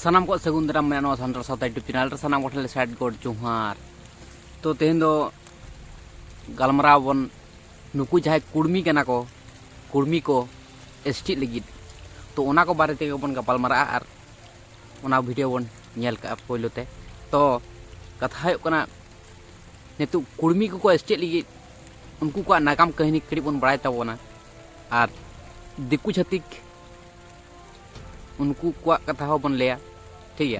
सानाम को सगुन दाराम मेना नवा सान्ताल सावता यूट्यूब चैनल रे सानाम कोठले साइड गोड जोहार। तो तेहेन दो गलमराव बन नुकु जहां कुड़मी कना को कुड़मी को एसटी लगिद तो ओना को बारे तेगे बन गपालमारा आर ओना वीडियो बन नेल का पहलोते। तो कथा है कना नेतु कुड़मी को एसटी लगिद उनको को नागाम कहानी कड़ी बन बड़ाय ताबोना आर दिकु छतिक उनको को कथा हो बन लिया। ठीक है,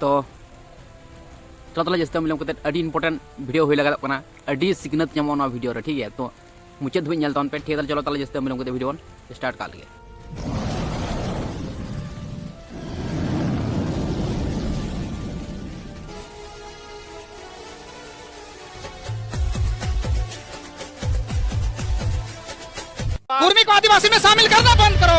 तो चलो जैसे मिलम कते अडी इम्पोर्टेंट वीडियो हो लगा कना अडी सिग्नत ᱧᱟᱢᱚᱜ ᱱᱚᱣᱟ वीडियो रे। ठीक है, तो मुझे धुई ᱧᱮᱞ तावन पे। ठीक है, चलो ताले जैसे मिलम कते वीडियो स्टार्ट कर लिए। कुर्मी को आदिवासी में शामिल करना बंद करो,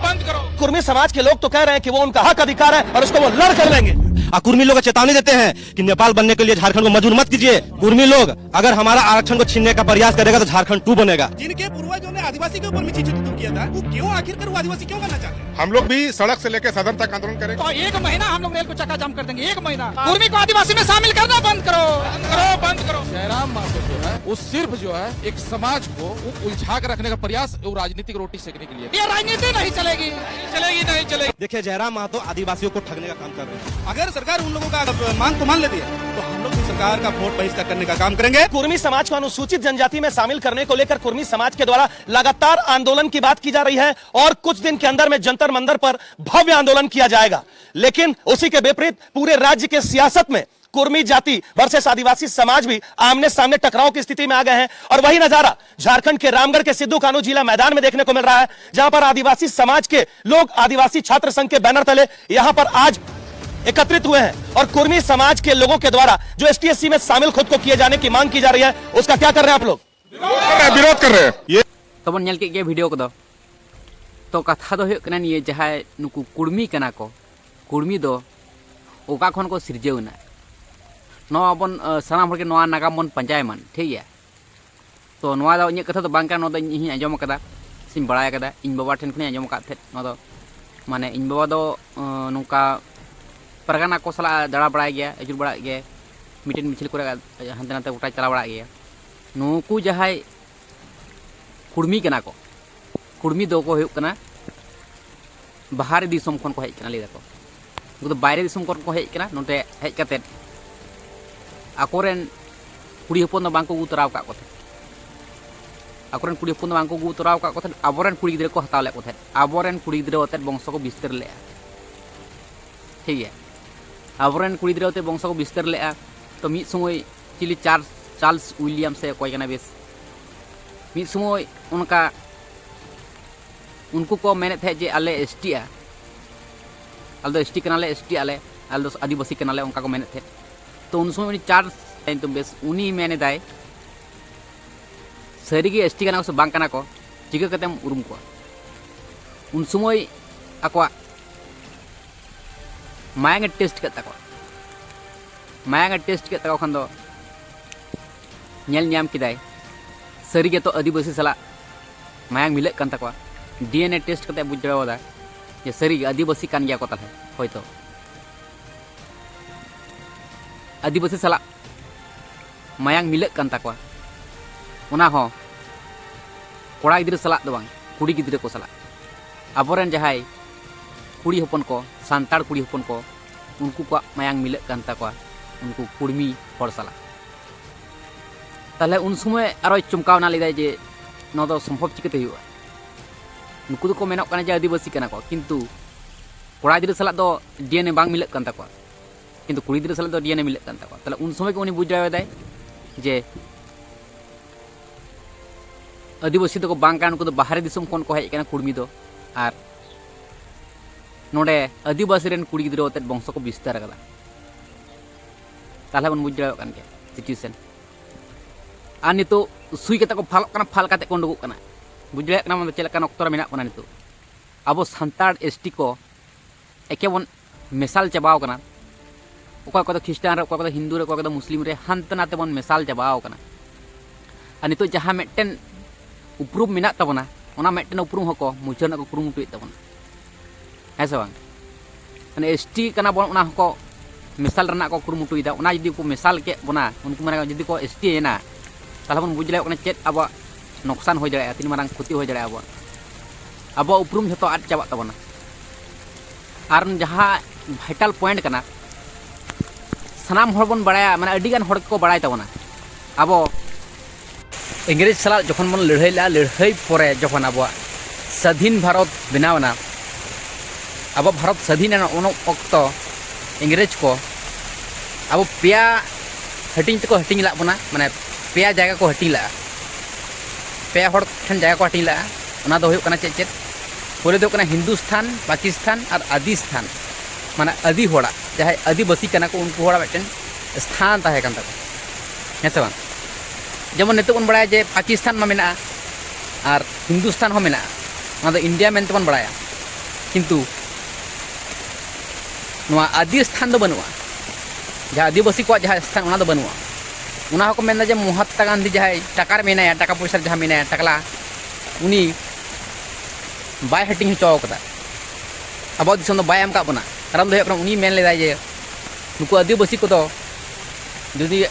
बंद करो। कुर्मी समाज के लोग तो कह रहे हैं कि वो उनका हक अधिकार है और उसको वो लड़ कर लेंगे। कुर्मी लोग चेतावनी देते हैं कि नेपाल बनने के लिए झारखंड को मंजूर मत कीजिए। कुर्मी लोग अगर हमारा आरक्षण को छीनने का प्रयास करेगा तो झारखंड 2 बनेगा। जिनके पूर्वजों ने आदिवासी के ऊपर में चिचित किया था, वो क्यों आखिरकार वो आदिवासी क्यों बनना चाहते हैं? हम लोग भी सड़क से लेकर सदन तक आंदोलन करेंगे। तो 1 महीना हम लोग रेल को चक्का जाम कर देंगे। 1 महीना कुर्मी को आदिवासी में शामिल करना बंद करो, बंद करो। जयराम मातो जो है वो सिर्फ जो है एक समाज को उलझा कर रखने का प्रयास, वो राजनीतिक रोटी सेकने के लिए। ये राजनीति नहीं चलेगी, नहीं चलेगी। देखिए, जयराम महतो आदिवासियों को ठगने का काम कर रहे हैं। अगर सरकार उन लोगों का मांग को मान लेती है तो हम लोग भी सरकार का वोट बहिष्कार करने का काम करेंगे। कुर्मी समाज को अनुसूचित जनजाति में शामिल करने को लेकर कुर्मी समाज के द्वारा लगातार आंदोलन की बात की जा रही है और कुछ दिन के अंदर में जंतर मंदिर पर भव्य आंदोलन किया जाएगा। लेकिन उसी के विपरीत पूरे राज्य के सियासत में कुर्मी जाति वर्सेस आदिवासी समाज भी आमने सामने टकराव की स्थिति में आ गए हैं। और वही नजारा झारखंड के रामगढ़ के सिद्धू कान्हू जिला मैदान में देखने को मिल रहा है, जहां पर आदिवासी समाज के लोग आदिवासी छात्र संघ के बैनर तले यहां पर आज एकत्रित हुए हैं और कुर्मी समाज के लोगों के द्वारा जो एसटीएससी में शामिल खुद को किए जाने की मांग की जा रही है, उसका क्या कर रहे हैं आप लोग? विरोध कर रहे हैं। ये तो बन नेल के वीडियो को तो कथा दो कना निये जहां नुकु कुड़मी कना को कुड़मी दो ओका खन को सिरजेउना नवा बन सानाम हर के नवा नागाम बन पंचाय मन। ठीक है, तो नवा दो इन कथा तो बांका नो दो इन आंजम कदा सिम बड़ाय कदा इन बाबा ठेन खने आंजम काथे नो दो माने इन बाबा दो नुका परगना को सला दड़ा बड़ा गया अजुर बड़ा गया मिटेन मिছিল করে हानते नाते गोटा चला बड़ा गया। नुकु जहाय कुड़मी कना को कुड़मी दो को हुयुक कना बाहर दिसम खन को हेज कना लेदा को उनको तो बाहर दिसम को हेज कना नोते हेज कते आकोरेन कुड़ी हपन बांको गु तराव का कोथे आकोरेन कुड़ी हपन बांको गु तराव का कोथे आबोरेन कुड़ी गिदरे को हताव ले कोथे आबोरेन कुड़ी गिदरे ओते वंश को विस्तार ले। ठीक है, आबोरेन कुड़ी गिदरे ओते वंश को विस्तार ले। तो मिद समय चिली चार्ल्स विलियम से कोई कना बेस मिद समय उनका उनको को मेने थे जे आले एसटी आले एसटी कनाले एसटी आले आदिवासी कनाले उनका को मेने थे। तो उन समय चार्ल्स तो बेस उनी मेने दाय सरीगे एसटी कना से बांग कना को चिका कतेम उरुम को उन समय आको मायांग टेस्ट करता को मायांग टेस्ट करता खन दो नेल ᱧᱟᱢ किदाय सरीगे तो आदिवासी सला मायांग मिले कन तकवा डीएनए टेस्ट करते बुझ जड़ावदा जे सरीगे आदिवासी कान गया को ताले होयतो आदिवासी सला मायांग मिले कन तकवा उना हो कोड़ा गिद्रे सला दो बांग कुड़ी गिद्रे को सला आबोरेन जहाय कुड़ी हपन को सांताड़ कुड़ी हपन को उनको को मायांग मिले कन तकवा उनको कुड़मी हर सला ताले उन समय आरो चमकावना लेदाय जे न दो संभव चिकते हुआ नुकु दो को मेनक कना जे आदिवासी कना को किंतु कोड़ा गिद्रे सला दो डीएनए बांग मिले कन तकवा किंतु कुड़ी गिद्रे सला दो डीएनए मिले कन तकवा। ताले उन समय को उनी बुझ जावेदाय जे आदिवासी तो को बांग कान को बाहर दिसम कोन को हेज कना कुड़मी दो आर नोडे आदिवासी रेन कुड़ी गिद्रे ओते वंश को विस्तार कदा। ताले बन बुझ जावे कान के सिचुएशन आर नितो सुई कता को फाल काते को उडुक कना बुझ जावे कना चेल कान अक्तर मेना बना नितो अब सांताड़ एसटी को एके बन मेसाल चाबाव कना ओका को ख्रिस्टान रे ओका को हिंदू रे ओका को मुस्लिम रे हानते नाते बन मेसाल चाबाव कना। आर नितो जहां मेटेन उपरूम मेना तबना ओना मेटेन उपरूम हको मुचन को कुरुमुटुय तबना है से बांग माने एसटी कना बोन उना को मिसाल रना को कुरुमुटुइदा उना जदि को मिसाल के बोना उनको माने जदि को एसटी ना ताहले बन बुझ दाड़े चेत अब नुकसान हो दाड़े तीन मारंग क्षति हो दाड़े अब उपरूम जो आद चाबा तबना और जहाँ भाइटल पॉइंट कना सानाम हर बन बड़ाया माने अडी गान हर को बड़ाय तबना अब इंग्रेज साला जखन बन लड़ाई परे जखन अब स्वाधीन भारत बनावना अब भारत स्वाधीन उन वक्त इंग्रेज को अब पेया हटिंग तक हटिंग ला बना माने पेया जगह को हटिंग ला पेया हर ठन जगह को हटिंग ला उना दो हुयुग कना चेत चेत पहले दो कना हिंदुस्तान पाकिस्तान और आदिस्थान माने आदि होड़ा जहाँ आदिवासी कना को उनको होड़ा मिट्टन स्थान ताहे कन तक हेसे बांग जेमन नितो बन बड़ाया जे पाकिस्तान में मेना और हिंदुस्तान हो मेना ना दो इंडिया में बन बड़ाया किंतु नवा आदि स्थान दो बनुआ जहाँ आदिवासी को जहाँ स्थान उना दो बनुआ उना को मेना जे महात्मा गांधी जहाँ टाकार मेना टाका पैसा जहाँ मेना टाकला उनी बाय हटिंग हचो कदा अब दिसम दो बाय एम का बना कारण दो अपना उनी मेन लेदा जे नुकु आदिवासी को दो जुदी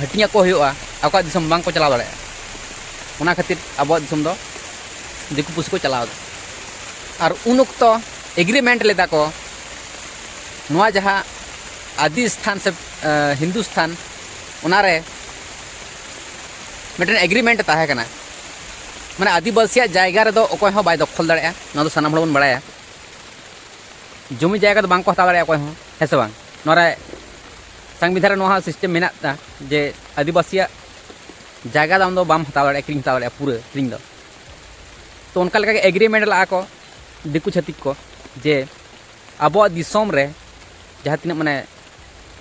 हटिंग को होयोआ आका दिसम बांग को चलाव दाड़े उना खातिर अब दिसम दो दिकु पुसी को चलाव और उन वक्त एग्रीमेंट लेदा को नवा जहाँ आदि स्थान से हिंदुस्तान उनारे मिटन एग्रीमेंट ताहे कना माने आदिवासी जायगा रे दो अकोय हो बाय दखल दाड़े ना दो सानाम हड़ बन बड़ाया जमी जायगा दो बांग को हता दाड़े अकोय हो हेसे बांग नोरे संविधान नोहा सिस्टम मेना जे आदिवासी जायगा दाम दो बाम हता दाड़े क्रिंग हता दाड़े पूरा क्रिंग दो तो उनका लगा एग्रीमेंट ला को दिकु छतिक को जे अब दिसोम रे जहाँ तीन माने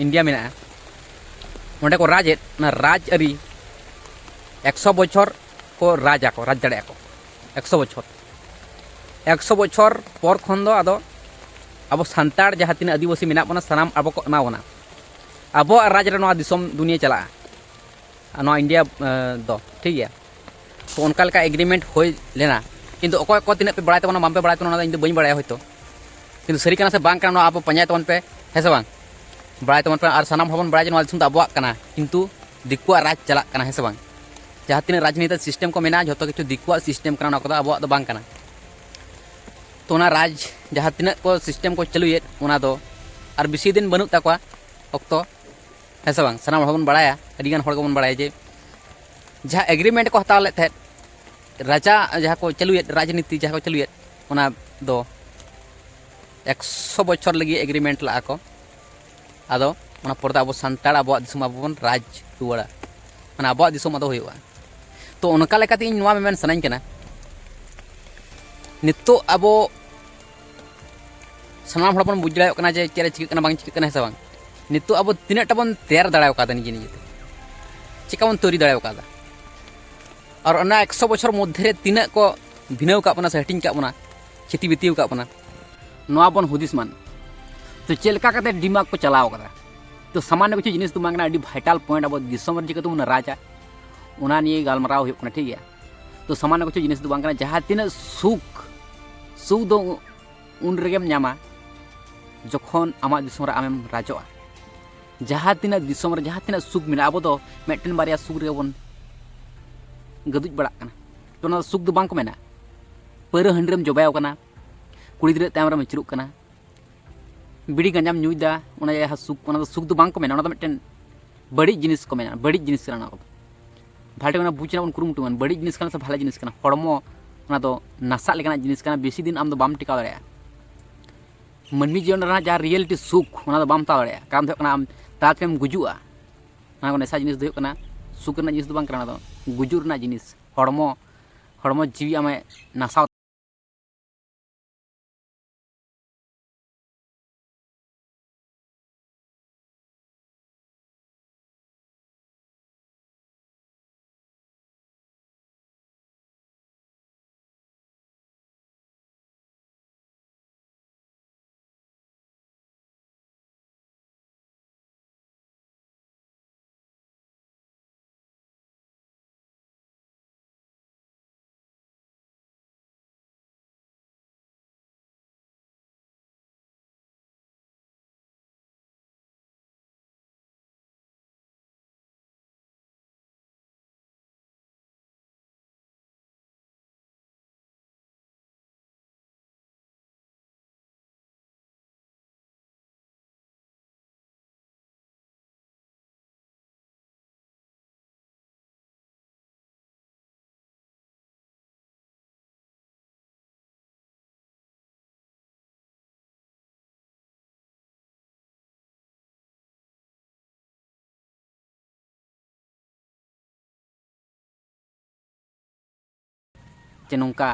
इंडिया में ओंडे को राज ना राज अरी 100 बछर को राज दाड़े को 100 बछर 100 बछर पर खन दो आदो अब सानताड़ जहाँ तीन आदिवासी मेना बना सानाम अब को एमा बना अब राज रे नवा दिसोम दुनिया चला नवा इंडिया दो ठीक है तो उनका लका एग्रीमेंट हो लेना किंतु अकोय को तीन पे बड़ाय तबना बाम पे बड़ाय तबना इन बइन बड़ाय होतो किंतु सरी कना से बांग कना आप पंजाय तबन पे हेसे बांग बड़ाय तबन पे और सानाम हबन बड़ाय नवा दिसम अबवा कना किंतु दिकुआ राज चला कना हेसे बांग जहाँ तीन राजनीति सिस्टम को मेना जो किछु दिकुआ सिस्टम कना को अबवा दो बांग कना तो उना राज जहाँ तीन को सिस्टम को चलुए उना दो और बेसी दिन बनुक ताकवा अक्तो हेसे बांग सानाम हबन बड़ाया अडिगान हड़ को बन बड़ाय जे जहाँ एग्रीमेंट को हताव लेते राजा जहाँ को चलुए राजनीति जहाँ को चलुए उना दो 100 बछर लगी एग्रीमेंट ला को आदो उना पर्दा अब सानताड़ अब दिसम अब बन राज रुवाड़ा माने अब दिसम आदो होयुआ तो उनका लेकाते इन नवा मेन सनाइन कना नितो अब सानाम हड़ बन बुझ दाड़े कना जे चेरे चिक कना बांग चिक कना हेसे बांग नितो अब तिनाटा बन तैयार दाड़े का निजे निजे चिका बन तैयारी दाड़े का और 100 बछर मध्य तीन को भिनव का से हटिंग का क्षति बीती का नवा बन हुदिस मान तो चेलका करते दिमाग को चलाव कदा तो सामान्य कुछ जिनिस तो मांगना अडी भाइटल पॉइंट अब दिसम रे तो राजा उना निये गालमाराव हुयुग कना ठीक है तो सामान्य कुछ जिनिस तो बांगना जहाँ तीन सुख सुख दो उन रेगेम न्यामा जखन आमा दिसम रे आमेम राजोआ जहाँ तीन दिसम रे जहाँ तीन सुख मेना अब तो मेटन बारिया सुख रे बन गदुज बड़ा तो ना सुख दो बांग को मेना पैरा हंड्रेम जबायाव कना कुड़ी गिद्रा तायम रे मचुरुक कना बिड़ी गंजाम न्यूदा उना जहाँ सुख दो बांग को मेना उना तो मिटन बड़ी जिनिस को मेना बड़ी जिनिस कना को भाटे उना बुझना उन कुरुमुटुन बड़ी जिनिस कना से भाले जिनिस कना हड़मो उना तो नासा लेकना जिनिस कना बेसी दिन आम दो बाम टिकाव दाड़ेया मनमी जीवन रे जहाँ रियलिटी सुख उना दो बाम ताव दाड़ेया कारण दो कना आम तातेम गुजुआ उना को नेसा जिनिस दो कना सुख रना जिनिस दो बांग कना दो गुजुर रना जिनिस हड़मो जीवी आमे नासाव चे नौका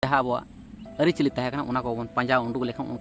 जहाँ अब अरीचली तहकना उना को बन पंजा उंडुक लेखन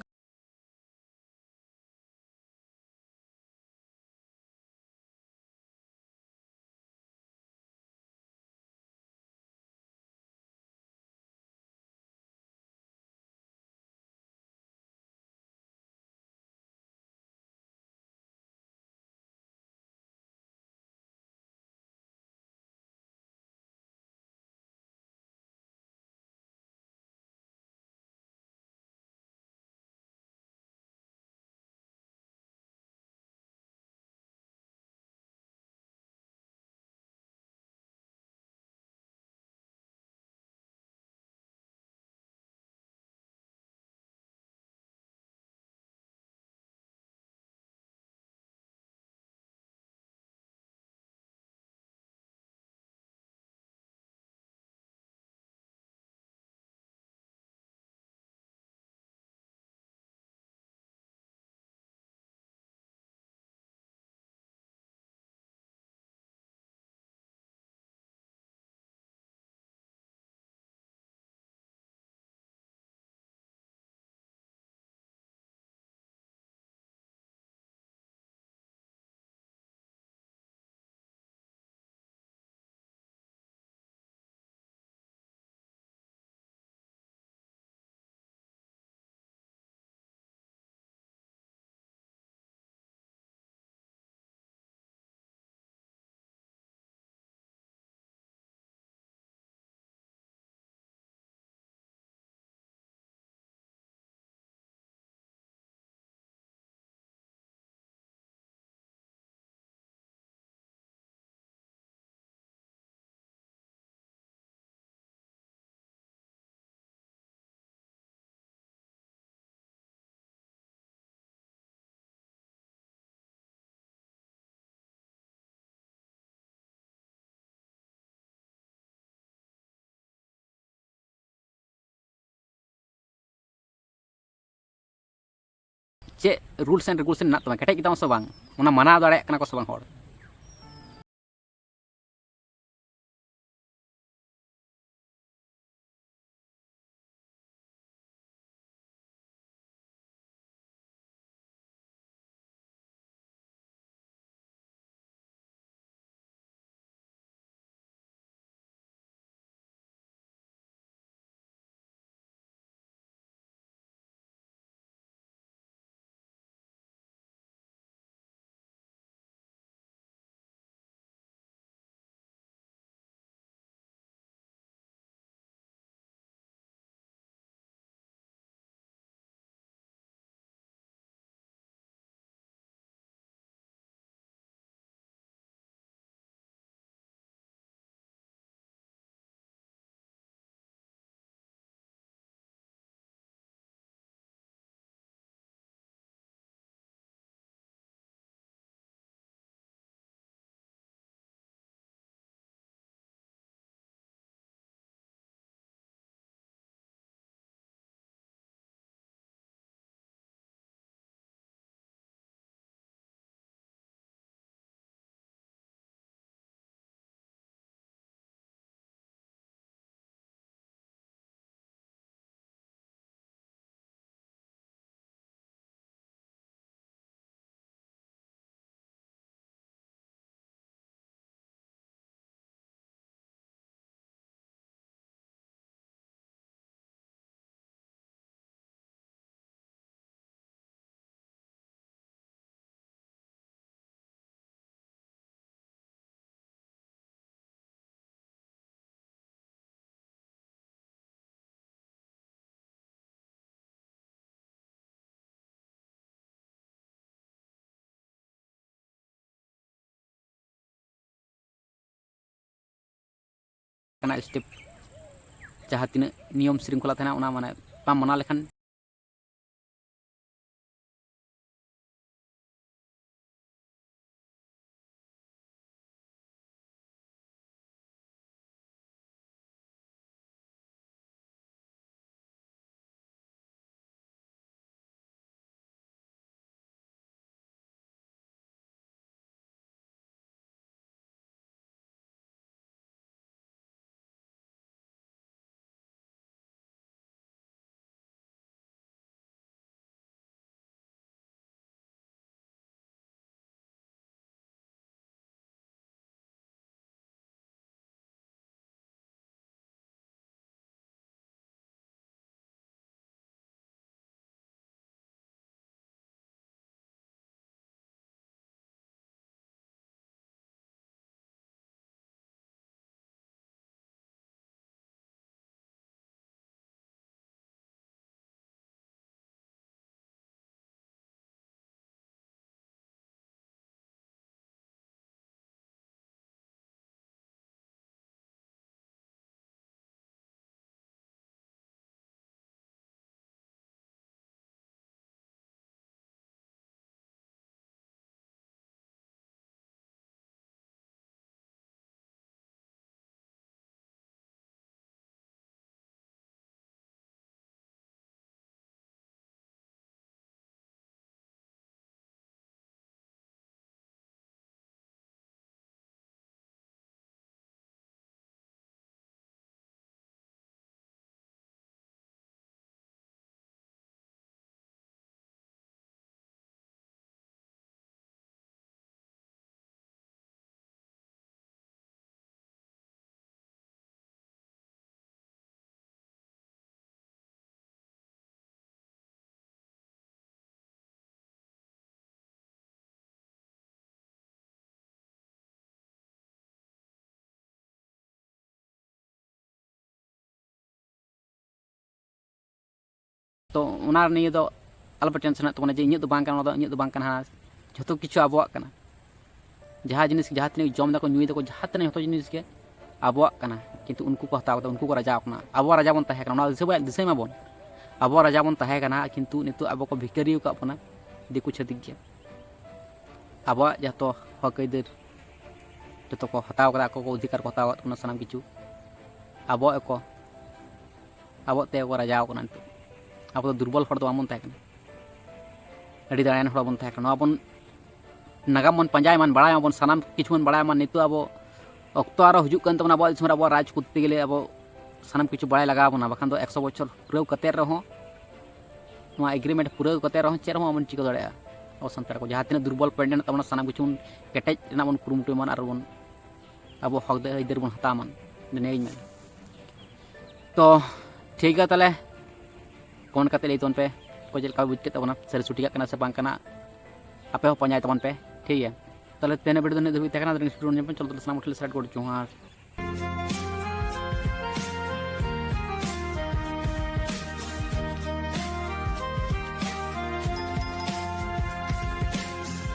चे रूल्स एंड रेगुलेशन ना तो केटे किता से बांग उना मना दाड़े कना को से बांग हर कना स्टेप जहाँ तीन नियम श्रृंखला तहना उना माने बाम मना लेखान तो उना निये दो अलप टेंशन तबना जे इᱧ दो बांग kana ᱤᱧ ᱫᱚ ᱵᱟᱝ ᱠᱟᱱᱟ ᱡᱷᱚᱛᱚ ᱠᱤᱪᱷᱩ ᱟᱵᱚᱣᱟᱜ ᱠᱟᱱᱟ जहाँ जिनिस जहाँ तीन जम दाको ᱧᱩᱭ दाको जहाँ तीन जो जिनिस के आबोआग कना किंतु उनको को हताव उनको को राजा कना आबो राजा बन तहे कना दिसै माबन आबो राजा बन तहे कना किंतु नितो आबो को भिखारी का अपना दिकु छदिक के आबो जतो हक अइदार जतो को हताव कदा को अधिकार को हताव कना सनाम किछु आबो एको आबो ते को राजा कना नितो आबो दुर्बल हर दो बामन तहे कना अडी दायन हर बन तहे कना बन नागाम मन पंजाय मन बड़ा मन सानाम किछु मन बड़ा मन नितो अब अक्तो आरो हजु कन तबना अब इसमें अब राज करते गेले अब सानाम किछु बड़ा लगा बना बखान दो 100 बछर पूरा कते रहो नो एग्रीमेंट पूरा कते रहो चेर हो मन चिको दड़या अब संतार को जहां तीन दुर्बल पेंडेंट तबना सानाम किछु केटेज ना मन कुरुमुटु मन आरो बन अब हक दे इधर बन हता मन नेई में तो ठीक है तले कौन कते लेतोन पे को जेलका बुझते तबना सर छुटिया कना से बांग कना आपे हो पंजाय तबन पे ठीक है तले तेने वीडियो ने धबी तकना चल तो सानाम उठले स्टार्ट कर चुहा